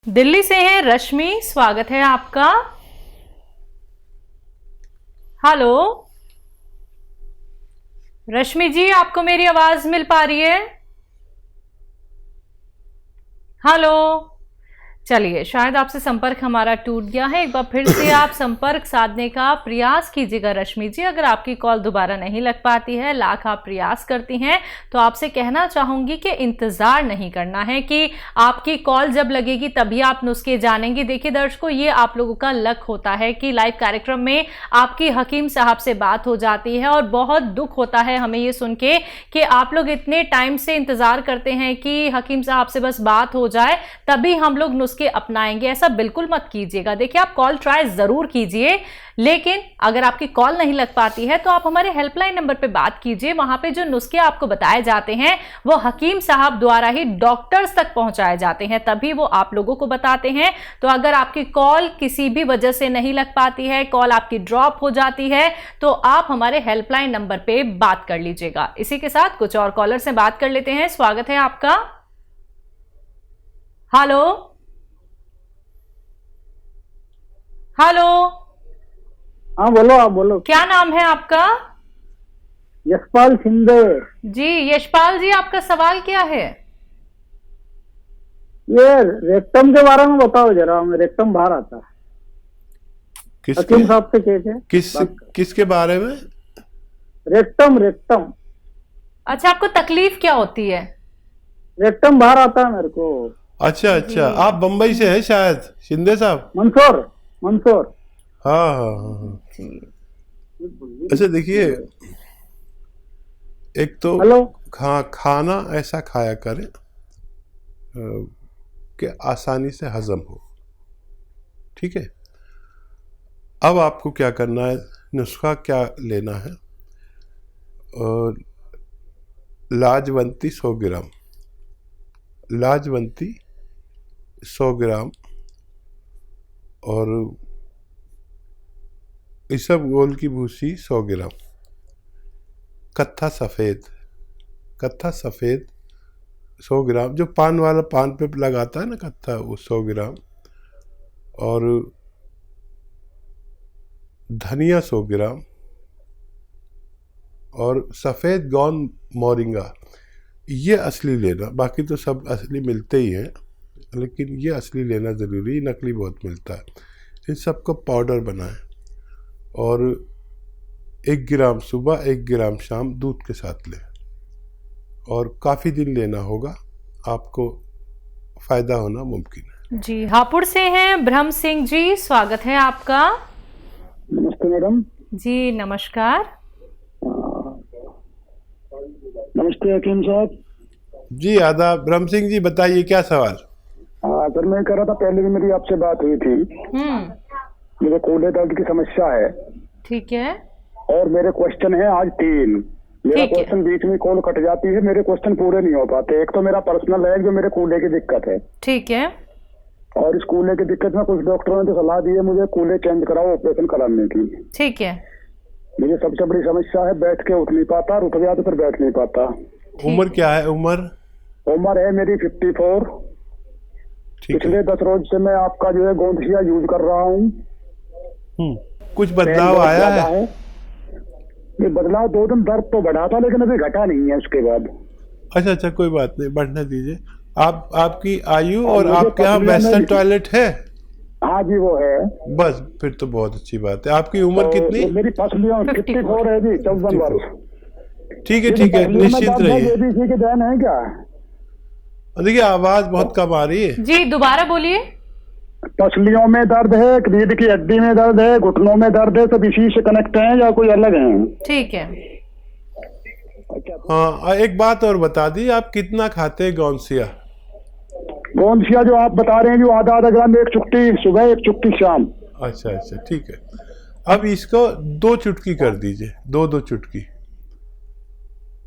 दिल्ली से हैं रश्मि, स्वागत है आपका। हेलो रश्मि जी, आपको मेरी आवाज मिल पा रही है? हेलो, चलिए शायद आपसे संपर्क हमारा टूट गया है। एक बार फिर से आप संपर्क साधने का प्रयास कीजिएगा रश्मि जी। अगर आपकी कॉल दोबारा नहीं लग पाती है, लाख आप प्रयास करती हैं, तो आपसे कहना चाहूंगी कि इंतजार नहीं करना है कि आपकी कॉल जब लगेगी तभी आप नुस्खे जानेंगे। देखिए दर्शकों, ये आप लोगों का लक होता है कि लाइव कार्यक्रम में आपकी हकीम साहब से बात हो जाती है, और बहुत दुख होता है हमें ये सुन के कि आप लोग इतने टाइम से इंतजार करते हैं कि हकीम साहब से बस बात हो जाए तभी हम लोग नुस्खे अपनाएंगे। ऐसा बिल्कुल मत कीजिएगा। देखिए, आप कॉल ट्राई जरूर कीजिए, लेकिन अगर आपकी कॉल नहीं लग पाती है तो आप हमारे हेल्पलाइन नंबर पे बात कीजिए। वहां पे जो नुस्खे आपको बताए जाते हैं वो हकीम साहब द्वारा ही डॉक्टर्स तक पहुंचाए जाते हैं, तभी वो आप लोगों को बताते हैं। तो अगर आपकी कॉल किसी भी वजह से नहीं लग पाती है, कॉल आपकी ड्रॉप हो जाती है, तो आप हमारे हेल्पलाइन नंबर पे बात कर लीजिएगा। इसी के साथ कुछ और कॉलर से बात कर लेते हैं। स्वागत है आपका। हेलो हेलो, हाँ बोलो, आप बोलो। क्या नाम है आपका? यशपाल शिंदे। जी यशपाल जी, आपका सवाल क्या है? ये रेक्टम के बारे में बताओ जरा, मैं रेक्टम बाहर आता है। हकीम साहब से कैसे किसके बारे में? रेक्टम। अच्छा, आपको तकलीफ क्या होती है? रेक्टम बाहर आता है मेरे को। अच्छा, आप बंबई से हैं शायद शिंदे साहब? मंसूर। हाँ। अच्छा देखिए, एक तो हेलो। खाना ऐसा खाया करें कि आसानी से हजम हो, ठीक है। अब आपको क्या करना है, नुस्खा क्या लेना है? लाजवंती 100 ग्राम, लाजवंती 100 ग्राम, और इसबगोल की भूसी 100 ग्राम, कत्था सफ़ेद 100 ग्राम, जो पान वाला पान पे लगाता है ना कत्था, वो 100 ग्राम, और धनिया 100 ग्राम, और सफ़ेद गौन मोरिंगा। ये असली लेना, बाकी तो सब असली मिलते ही हैं, लेकिन ये असली लेना ज़रूरी, नकली बहुत मिलता है। इन सबको पाउडर बनाएं, और 1 ग्राम सुबह 1 ग्राम शाम दूध के साथ लें, और काफ़ी दिन लेना होगा, आपको फ़ायदा होना मुमकिन है। जी, हापुड़ से हैं ब्रह्म सिंह जी, स्वागत है आपका। नमस्ते मैडम। जी नमस्कार। नमस्ते हकीम साहब। जी आदाब। ब्रह्म सिंह जी बताइए, क्या सवाल? सर मैं कह रहा था, पहले भी मेरी आपसे बात हुई थी। मुझे कूल्हे दर्द की समस्या है। ठीक है। और मेरे क्वेश्चन है आज 3। मेरा क्वेश्चन बीच में कॉल कट जाती है, मेरे क्वेश्चन पूरे नहीं हो पाते। एक तो मेरा पर्सनल है जो मेरे कूल्हे की दिक्कत है। ठीक है। और इस कूल्हे की दिक्कत में कुछ डॉक्टरों ने तो सलाह दी है मुझे कूल्हे चेंज कराओ, ऑपरेशन कराने की। ठीक है। मुझे सबसे बड़ी समस्या है, बैठ के उठ नहीं पाता, रुक गया तो फिर बैठ नहीं पाता। उम्र क्या है? उम्र है मेरी 54। पिछले 10 रोज से मैं आपका जो है गोंदसिया यूज कर रहा हूँ। कुछ बदलाव आया है? ये बदलाव 2 दिन दर्द तो बढ़ा था, लेकिन अभी घटा नहीं है उसके बाद। अच्छा, कोई बात नहीं, बढ़ने दीजिए। आपकी आयु और आपके यहाँ वेस्टर्न टॉयलेट है? हाँ जी वो है। बस फिर तो बहुत अच्छी बात है। आपकी उम्र कितनी? मेरी पसलियों 54 है जी, 54 वर्ष। ठीक है, निश्चित रहिए। ABC के देन है क्या? देखिए आवाज बहुत कम आ रही है जी, दोबारा बोलिए। पसलियों में दर्द है, रीढ़ की हड्डी में दर्द है, घुटनों में दर्द है, सब इसी से कनेक्ट हैं या कोई अलग हैं? ठीक है। हाँ, एक बात और बता दी, आप कितना खाते हैं गोंदसिया? गोंदसिया जो आप बता रहे हैं, जो आधा ग्राम, 1 चुटकी सुबह 1 चुटकी शाम। अच्छा, ठीक है। अब इसको 2 चुटकी कर दीजिए, 2 चुटकी,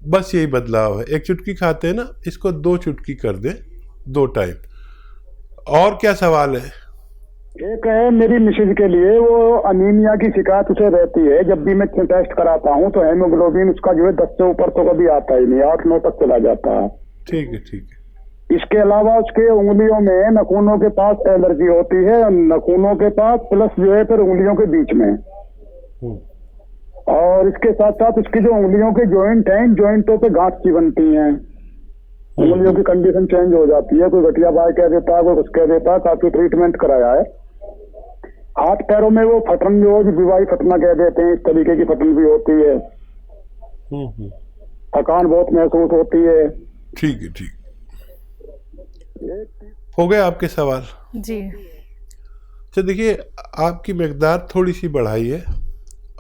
बस यही बदलाव है। 1 चुटकी खाते हैं ना, इसको 2 चुटकी कर दें 2 टाइम। और क्या सवाल है? एक है मेरी मिसेज के लिए, वो अनीमिया की शिकायत उसे रहती है। जब भी मैं टेस्ट कराता हूँ तो हेमोग्लोबिन उसका जो है 10 से ऊपर तो कभी आता ही नहीं, 8-9 तक चला जाता है। ठीक है। इसके अलावा उसके उंगलियों में नाखूनों के पास एलर्जी होती है, नाखूनों के पास प्लस जो है फिर उंगलियों के बीच में। और इसके साथ साथ उसकी जो उंगलियों के जॉइंट हैं, जॉइंटों पे गांठ सी बनती हैं, उंगलियों की कंडीशन चेंज हो जाती है। कोई गठिया बाय कह देता है, कोई कुछ कह देता है। काफी ट्रीटमेंट कराया है। हाथ पैरों में वो फटन जो विवाही फटना कह देते हैं, इस तरीके की फटन भी होती है। थकान बहुत महसूस होती है। ठीक है, ठीक हो गए आपके सवाल जी। तो देखिए, आपकी मकदार थोड़ी सी बढ़ाई है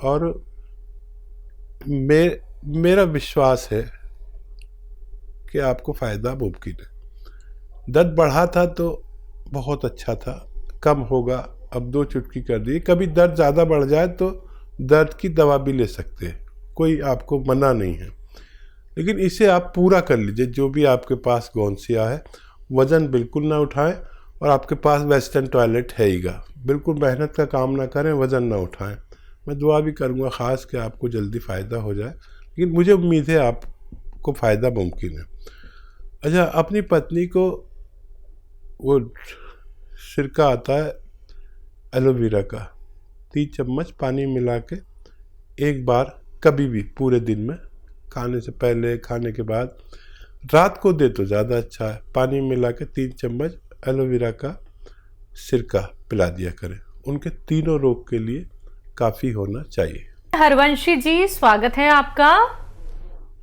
और मेरा विश्वास है कि आपको फ़ायदा मुमकिन है। दर्द बढ़ा था तो बहुत अच्छा था, कम होगा, अब 2 चुटकी कर दी। कभी दर्द ज़्यादा बढ़ जाए तो दर्द की दवा भी ले सकते हैं, कोई आपको मना नहीं है। लेकिन इसे आप पूरा कर लीजिए। जो भी आपके पास गौंसिया है, वज़न बिल्कुल ना उठाएं और आपके पास वेस्टर्न टॉयलेट है हीगा, बिल्कुल मेहनत का काम ना करें, वज़न ना उठाएं। मैं दुआ भी करूँगा ख़ास कि आपको जल्दी फ़ायदा हो जाए, लेकिन मुझे उम्मीद है आपको फ़ायदा मुमकिन है। अच्छा, अपनी पत्नी को वो सिरका आता है एलोवेरा का, 3 चम्मच पानी मिला के एक बार कभी भी पूरे दिन में, खाने से पहले, खाने के बाद, रात को दे तो ज़्यादा अच्छा है। पानी मिला के 3 चम्मच एलोवेरा का सिरका पिला दिया करें। उनके तीनों रोग के लिए काफ़ी होना चाहिए। हरवंशी जी, स्वागत है आपका।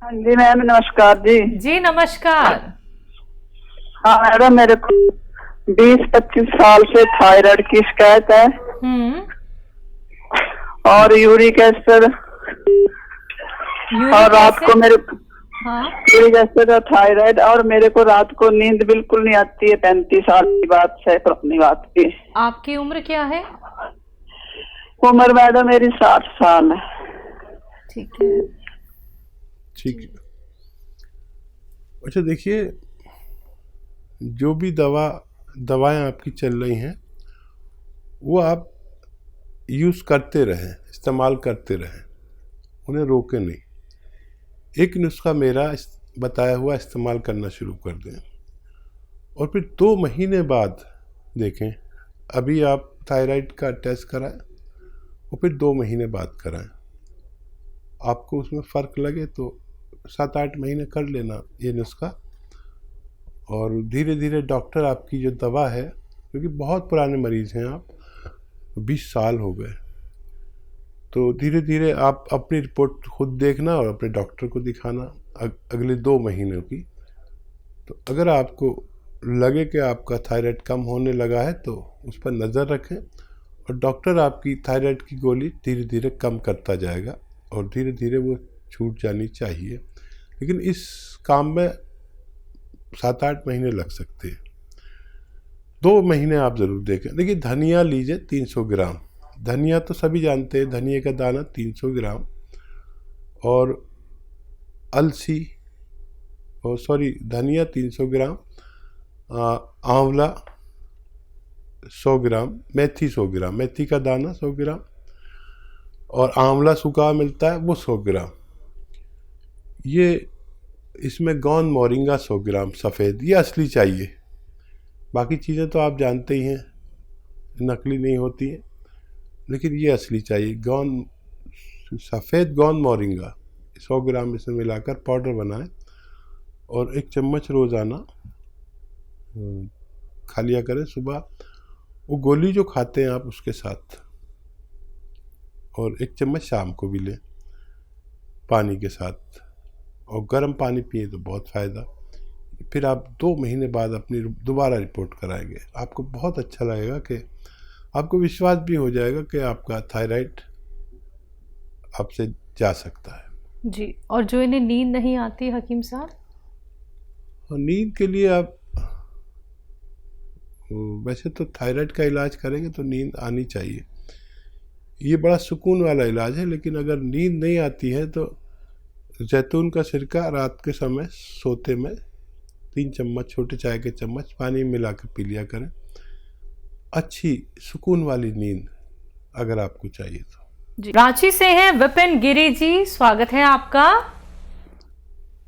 हाँ जी मैम, नमस्कार जी। जी नमस्कार। हाँ मैडम, मेरे को 20-25 साल से थायराइड की शिकायत है और यूरिक एसिड, और रात को मेरे यूरिक एसिड और थायराइड, और मेरे को रात को नींद बिल्कुल नहीं आती है। 35 साल की बात है, अपनी बात की। आपकी उम्र क्या है? उम्र मैडम मेरी 60 साल है। ठीक है, ठीक है। अच्छा देखिए, जो भी दवाएं आपकी चल रही हैं वो आप यूज़ करते रहें, इस्तेमाल करते रहें, उन्हें रोकें नहीं। एक नुस्खा मेरा बताया हुआ इस्तेमाल करना शुरू कर दें और फिर 2 महीने बाद देखें। अभी आप थायराइड का टेस्ट कराएं और फिर 2 महीने बाद कराएं। आपको उसमें फ़र्क लगे तो 7-8 महीने कर लेना ये नुस्खा, और धीरे धीरे डॉक्टर आपकी जो दवा है, क्योंकि बहुत पुराने मरीज़ हैं आप, 20 साल हो गए, तो धीरे धीरे आप अपनी रिपोर्ट खुद देखना और अपने डॉक्टर को दिखाना अगले 2 महीनों की। तो अगर आपको लगे कि आपका थायराइड कम होने लगा है तो उस पर नज़र रखें, और डॉक्टर आपकी थायराइड की गोली धीरे धीरे कम करता जाएगा और धीरे धीरे वो छूट जानी चाहिए। लेकिन इस काम में 7-8 महीने लग सकते हैं। 2 महीने आप ज़रूर देखें। देखिए, धनिया लीजिए 300 ग्राम। धनिया तो सभी जानते हैं, धनिया का दाना 300 ग्राम, और अलसी, धनिया 300 ग्राम, आंवला 100 ग्राम, मेथी 100 ग्राम, मेथी का दाना 100 ग्राम, और आंवला सूखा मिलता है वो 100 ग्राम। ये इसमें गौन मोरिंगा 100 ग्राम सफ़ेद, ये असली चाहिए। बाकी चीज़ें तो आप जानते ही हैं, नकली नहीं होती हैं, लेकिन ये असली चाहिए। सफ़ेद गौन मोरिंगा 100 ग्राम इसमें मिलाकर पाउडर बनाएं और 1 चम्मच रोज़ाना खा लिया करें सुबह। वो गोली जो खाते हैं आप उसके साथ, और 1 चम्मच शाम को भी लें पानी के साथ, और गर्म पानी पिए तो बहुत फ़ायदा। फिर आप 2 महीने बाद अपनी दोबारा रिपोर्ट कराएंगे, आपको बहुत अच्छा लगेगा कि आपको विश्वास भी हो जाएगा कि आपका थायराइड आपसे जा सकता है। जी। और जो इन्हें नींद नहीं आती हकीम साहब? और नींद के लिए आप वैसे तो थायराइड का इलाज करेंगे तो नींद आनी चाहिए, ये बड़ा सुकून वाला इलाज है। लेकिन अगर नींद नहीं आती है तो जैतून का सिरका रात के समय सोते में 3 चम्मच, छोटे चाय के चम्मच पानी मिला के पी लिया करें। अच्छी सुकून वाली नींद अगर आपको चाहिए तो। जी। रांची से हैं विपिन गिरी जी, स्वागत है आपका।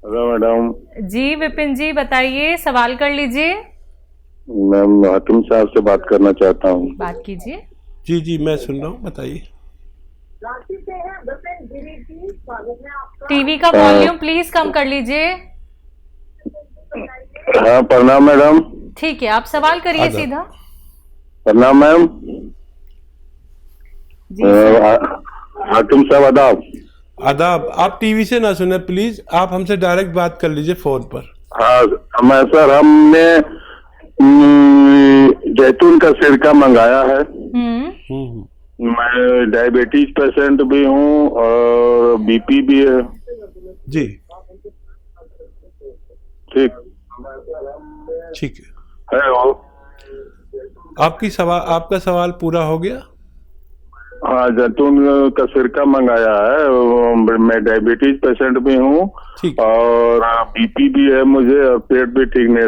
Hello madam. जी विपिन जी बताइए, सवाल कर लीजिए। मैं हाकिम साहब से बात करना चाहता हूँ। बात कीजिए। जी जी मैं सुन रहा हूँ, बताइए। टीवी का वॉल्यूम प्लीज कम कर लीजिए। हाँ प्रणाम मैडम। ठीक है, आप सवाल करिए आदाब। सीधा। प्रणाम मैम। जी सर। हाकिम साहब आदाब। आदाब। आप टीवी से ना सुने प्लीज, आप हमसे डायरेक्ट बात कर लीजिए फोन पर। हाँ मैं सर, हमने जैतून का सिरका मंगाया है। मैं डायबिटीज पेशेंट भी हूँ और बीपी भी है। जी ठीक ठीक है। हेलो। आपका सवाल पूरा हो गया। हाँ जैतून का सिरका मंगाया है। मैं डायबिटीज पेशेंट भी हूँ ठीक। और बीपी भी है मुझे, और पेट भी ठीक नहीं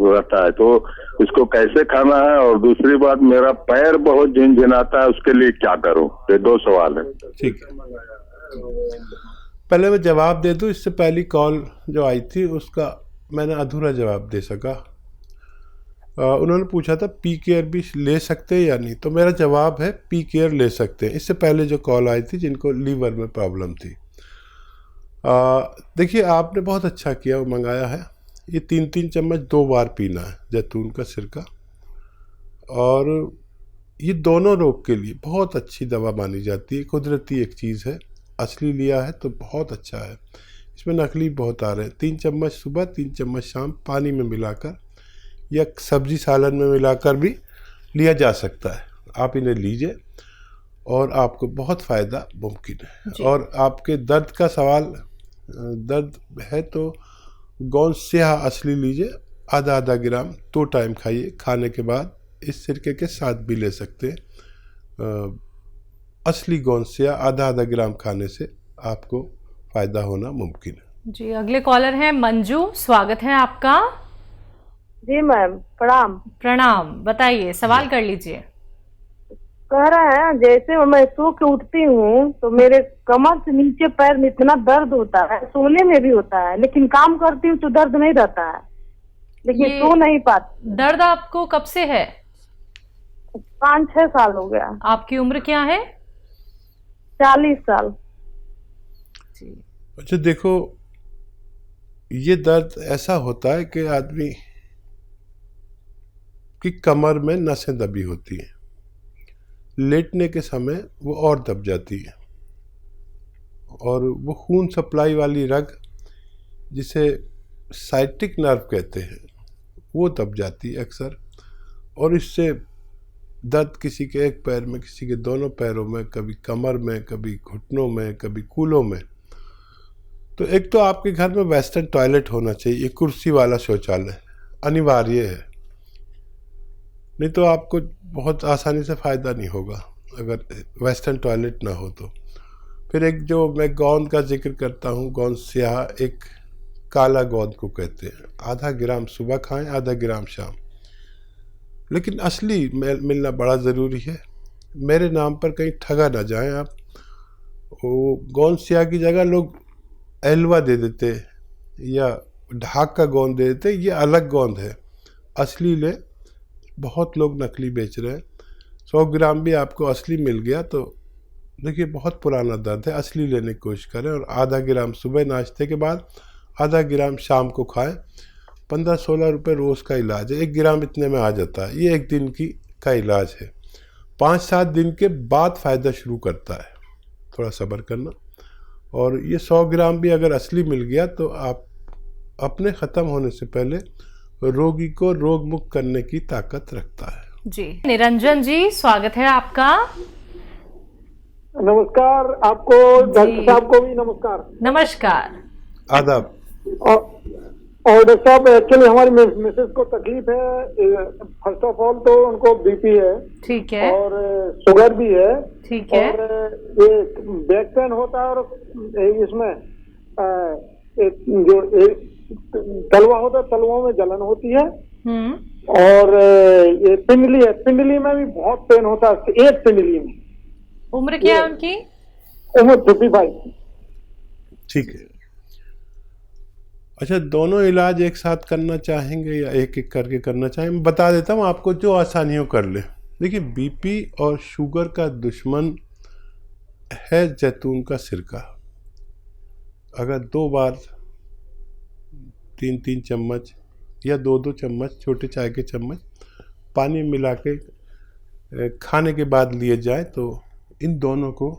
रहता है, तो इसको कैसे खाना है? और दूसरी बात, मेरा पैर बहुत झिनझिनाता है, उसके लिए क्या करूँ? ये 2 सवाल है। ठीक है, पहले मैं जवाब दे दूं। इससे पहली कॉल जो आई थी उसका मैंने अधूरा जवाब दे सका। उन्होंने पूछा था पी केयर भी ले सकते हैं या नहीं, तो मेरा जवाब है पी केयर ले सकते हैं। इससे पहले जो कॉल आई थी जिनको लीवर में प्रॉब्लम थी, देखिए आपने बहुत अच्छा किया, वो मंगाया है। ये 3-3 चम्मच 2 बार पीना है जैतून का सिरका, और ये दोनों रोग के लिए बहुत अच्छी दवा मानी जाती है। कुदरती एक चीज़ है, असली लिया है तो बहुत अच्छा है। इसमें नकली बहुत आ रहे हैं। 3 चम्मच सुबह, 3 चम्मच शाम पानी में मिलाकर या सब्जी सालन में मिलाकर भी लिया जा सकता है। आप इन्हें लीजिए और आपको बहुत फ़ायदा मुमकिन है। और आपके दर्द का सवाल, दर्द है तो गोंद स्याह असली लीजिए, आधा ग्राम 2 टाइम खाइए। खाने के बाद इस सिरके के साथ भी ले सकते हैं। असली गोंद स्याह आधा ग्राम खाने से आपको फ़ायदा होना मुमकिन है। जी अगले कॉलर हैं मंजू, स्वागत है आपका। जी मैम प्रणाम। प्रणाम, बताइए सवाल कर लीजिए। कह रहे हैं जैसे मैं सो के उठती हूँ तो मेरे कमर से नीचे पैर में इतना दर्द होता है, सोने में भी होता है, लेकिन काम करती हूँ तो दर्द नहीं रहता है, लेकिन सो नहीं पाती। दर्द आपको कब से है? 5-6 साल हो गया। आपकी उम्र क्या है? 40 साल। अच्छा देखो, ये दर्द ऐसा होता है कि आदमी की कमर में नसें दबी होती हैं, लेटने के समय वो और दब जाती है, और वो खून सप्लाई वाली रग जिसे साइटिक नर्व कहते हैं वो दब जाती है अक्सर, और इससे दर्द किसी के एक पैर में, किसी के दोनों पैरों में, कभी कमर में, कभी घुटनों में, कभी कूल्हों में। तो एक तो आपके घर में वेस्टर्न टॉयलेट होना चाहिए, कुर्सी वाला शौचालय अनिवार्य है, नहीं तो आपको बहुत आसानी से फ़ायदा नहीं होगा अगर वेस्टर्न टॉयलेट ना हो तो। फिर एक जो मैं गोंद का जिक्र करता हूँ, गोंद स्याह, एक काला गोंद को कहते हैं, आधा ग्राम सुबह खाएं, आधा ग्राम शाम। लेकिन असली मिलना बड़ा ज़रूरी है। मेरे नाम पर कहीं ठगा ना जाएं आप। वो गोंद स्याह की जगह लोग एलवा दे देते या ढाक का गोंद दे देते, ये अलग गोंद है, असली ले। बहुत लोग नकली बेच रहे हैं। 100 ग्राम भी आपको असली मिल गया तो देखिए बहुत पुराना दर्द है, असली लेने की कोशिश करें। और आधा ग्राम सुबह नाश्ते के बाद, आधा ग्राम शाम को खाएं। 15-16 रुपये रोज़ का इलाज है, 1 ग्राम इतने में आ जाता है। ये 1 दिन का इलाज है। 5-7 दिन के बाद फ़ायदा शुरू करता है, थोड़ा सब्र करना। और ये 100 ग्राम भी अगर असली मिल गया तो आप अपने ख़त्म होने से पहले रोगी को रोग मुक्त करने की ताकत रखता है। जी निरंजन जी, स्वागत है आपका। नमस्कार आपको, डॉक्टर साहब को भी नमस्कार। नमस्कार। आदाब। और डॉक्टर साहब, एक्चुअली हमारी मिसेस को तकलीफ है। फर्स्ट ऑफ ऑल तो उनको बीपी है, ठीक है, और शुगर भी है, ठीक है, और ये बैक पेन होता है, और इसमें जो तलवा होता है, तलवों में जलन होती है, और ये पिंडली है, पिंडली में भी बहुत पेन होता है, एक पिंडली में। उम्र क्या है उनकी? उम्र 55। ठीक है। अच्छा, दोनों इलाज एक साथ करना चाहेंगे या एक एक करके करना चाहेंगे? मैं बता देता हूँ आपको, जो आसानियों कर ले। देखिए, बीपी और शुगर का दुश्मन है जैतून का सिरका। अगर 2 बार 3-3 चम्मच या 2-2 चम्मच छोटे चाय के चम्मच पानी मिला के खाने के बाद लिए जाए तो इन दोनों को,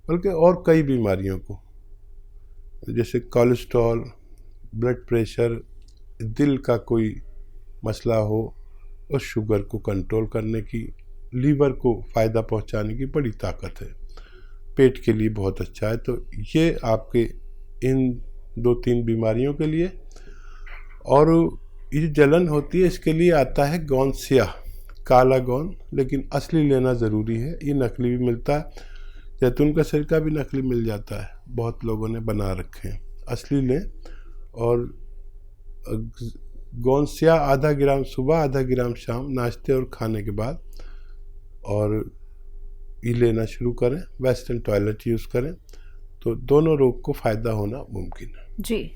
बल्कि और कई बीमारियों को, जैसे कोलेस्ट्रॉल, ब्लड प्रेशर, दिल का कोई मसला हो, और शुगर को कंट्रोल करने की, लीवर को फ़ायदा पहुंचाने की बड़ी ताकत है। पेट के लिए बहुत अच्छा है। तो ये आपके इन 2-3 बीमारियों के लिए। और ये जलन होती है, इसके लिए आता है गौनसिया, काला गौन, लेकिन असली लेना ज़रूरी है। ये नकली भी मिलता है, जैतून का सिरका भी नकली मिल जाता है, बहुत लोगों ने बना रखे हैं। असली लें। और गौनसिया आधा ग्राम सुबह, आधा ग्राम शाम, नाश्ते और खाने के बाद, और ये लेना शुरू करें। वेस्टर्न टॉयलेट यूज़ करें तो दोनों रोग को फ़ायदा होना मुमकिन है। जी।